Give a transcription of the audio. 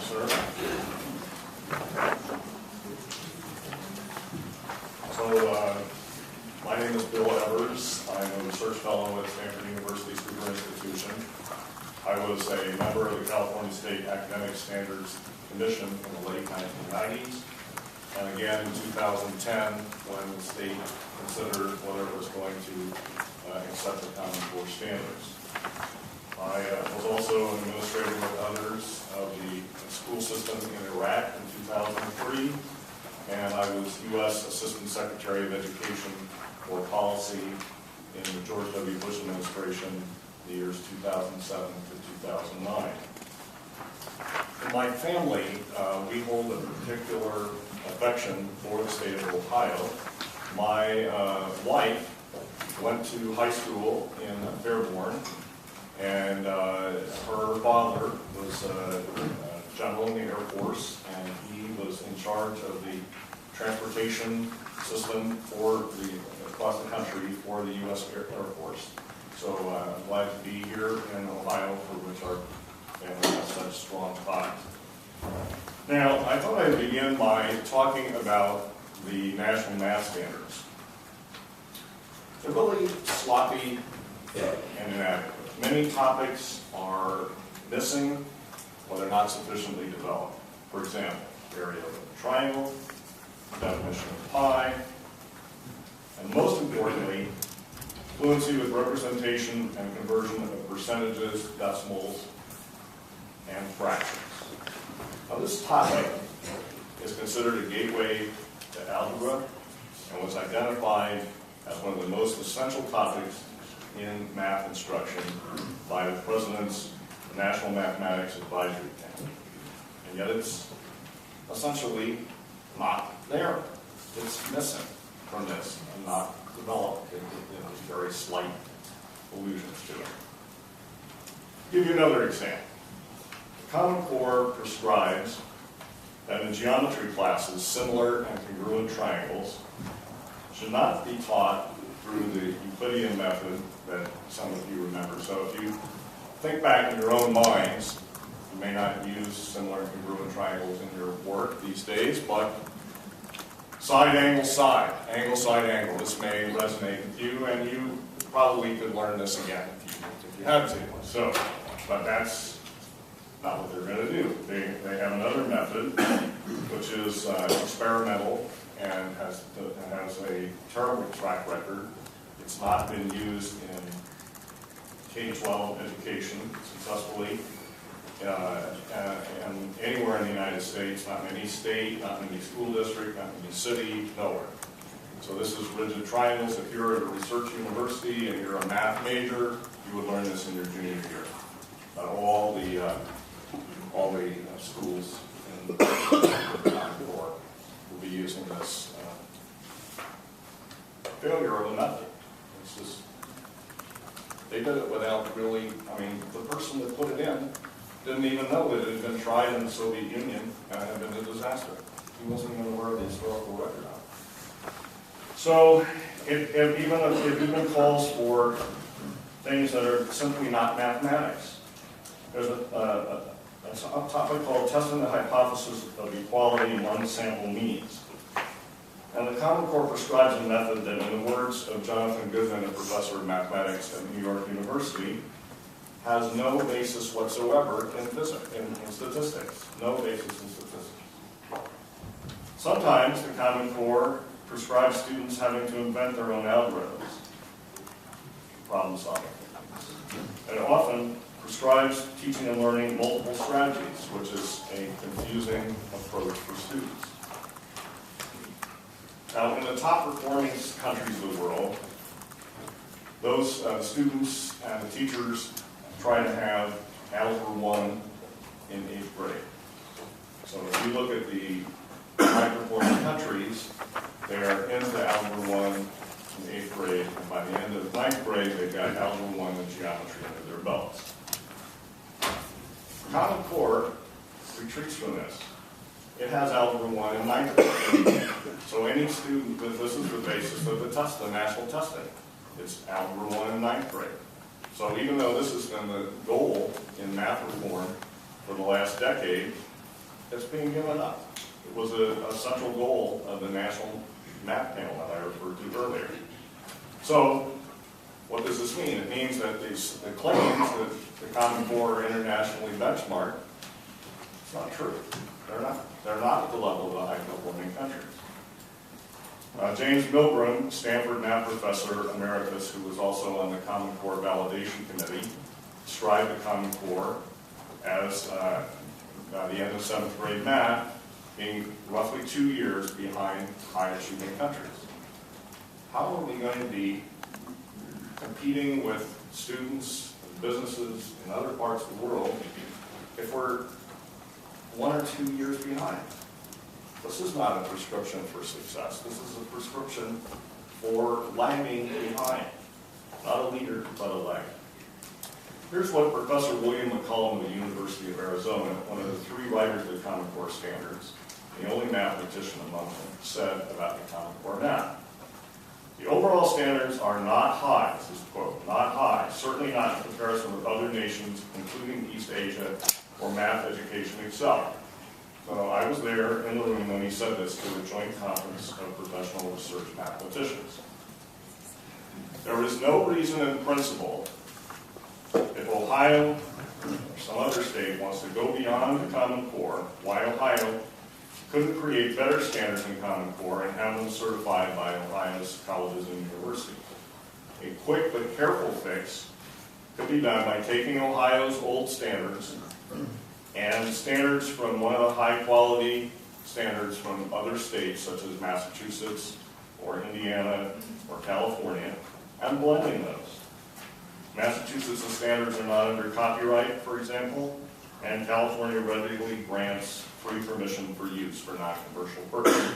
sir. So, my name is Bill Evers. I'm a research fellow at Stanford University's Hoover Institution. I was a member of the California State Academic Standards Commission in the late 1990s, and again in 2010 when the state considered whether it was going to accept the Common Core standards. I was also an administrator with others of the school system in Iraq in 2003, and I was U.S. Assistant Secretary of Education for Policy in the George W. Bush administration in the years 2007 to 2009. In my family, we hold a particular affection for the state of Ohio. My wife went to high school in Fairborn, and her father was a general in the Air Force, and he was in charge of the transportation system across the country for the U.S. Air Force. So I'm glad to be here in Ohio, for which our family has such strong ties. Now, I thought I'd begin by talking about the national math standards. They're really sloppy and inadequate. Many topics are missing or they're not sufficiently developed. For example, area of a triangle, definition of pi, and most importantly, fluency with representation and conversion of percentages, decimals, and fractions. Now, this topic is considered a gateway to algebra and was identified as one of the most essential topics in math instruction by the President's National Mathematics Advisory Council. And yet it's essentially not there. It's missing from this and not developed in very slight allusions to it. I'll give you another example. The Common Core prescribes that in geometry classes, similar and congruent triangles should not be taught through the Euclidean method that some of you remember. So if you think back in your own minds, you may not use similar and congruent triangles in your work these days, but side, angle, side, angle. This may resonate with you, and you probably could learn this again if you had to. So, but that's not what they're going to do. They have another method, which is experimental and has a terrible track record. It's not been used in K-12 education successfully and anywhere in the United States, not in any state, not in any school district, not in any city, nowhere. So this is rigid triangles. If you're at a research university and you're a math major, you would learn this in your junior year. All the schools in the Common Core will be using this failure of a method. It's just, they did it without really, the person that put it in didn't even know that it had been tried in the Soviet Union and had been a disaster. He wasn't even aware of the historical record of it. So it even calls for things that are simply not mathematics. There's a topic called testing the hypothesis of equality among sample means. And the Common Core prescribes a method that, in the words of Jonathan Goodman, a professor of mathematics at New York University, has no basis whatsoever in statistics. No basis in statistics. Sometimes the Common Core prescribes students having to invent their own algorithms, problem solving. And it often prescribes teaching and learning multiple strategies, which is a confusing approach for students. Now, in the top performing countries of the world, those students and the teachers try to have Algebra 1 in 8th grade. So if you look at the high-performing countries, they are into Algebra 1 in 8th grade, and by the end of 9th grade, they've got Algebra 1 in geometry under their belts. Common Core retreats from this. It has Algebra 1 in 9th grade. So any student, this is the basis of the test, the national testing. It's Algebra 1 in 9th grade. So even though this has been the goal in math reform for the last decade, it's being given up. It was a central goal of the National Map Panel that I referred to earlier. So, what does this mean? It means that the claims that the Common Core are internationally benchmarked, it's not true. They're not. They're not at the level of the high-performing countries. James Milgram, Stanford math professor emeritus, who was also on the Common Core Validation Committee, described the Common Core as, by the end of 7th grade math, being roughly 2 years behind high-achieving countries. How are we going to be competing with students and businesses in other parts of the world if we're 1 or 2 years behind? This is not a prescription for success. This is a prescription for lagging behind. Not a leader, but a lag. Here's what Professor William McCollum of the University of Arizona, one of the 3 writers of the Common Core standards, the only mathematician among them, said about the Common Core math. The overall standards are not high, this is a quote, not high, certainly not in comparison with other nations, including East Asia, where math education excelled. So I was there in the room when he said this to a joint conference of professional research mathematicians. There is no reason in principle, if Ohio or some other state wants to go beyond the Common Core, why Ohio couldn't create better standards in Common Core and have them certified by Ohio's colleges and universities. A quick but careful fix could be done by taking Ohio's old standards and standards from one of the high-quality standards from other states, such as Massachusetts or Indiana or California, and blending those. Massachusetts' standards are not under copyright, for example, and California readily grants free permission for use for non-commercial purposes.